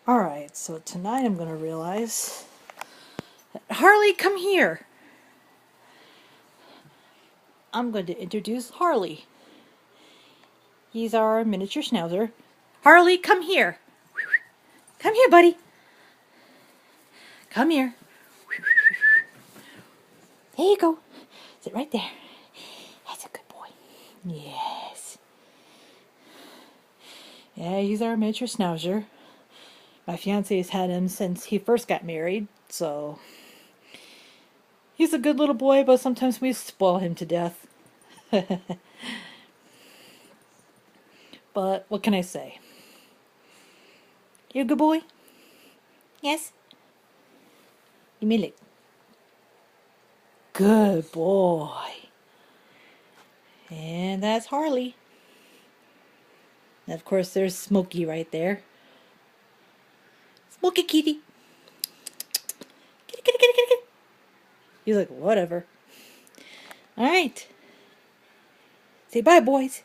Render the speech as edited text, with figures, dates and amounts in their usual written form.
Alright, so tonight I'm going to realize that Harley, come here. I'm going to introduce Harley. He's our miniature schnauzer. Harley, come here. Come here, buddy. Come here. There you go. Sit right there. That's a good boy. Yes. Yeah, he's our miniature schnauzer. My fiancé has had him since he first got married, so he's a good little boy, but sometimes we spoil him to death. But what can I say? You a good boy? Yes. You mean like good boy. And that's Harley. And of course there's Smokey right there. Smokey kitty. Kitty, kitty, kitty, kitty, kitty. He's like, whatever. Alright. Say bye, boys.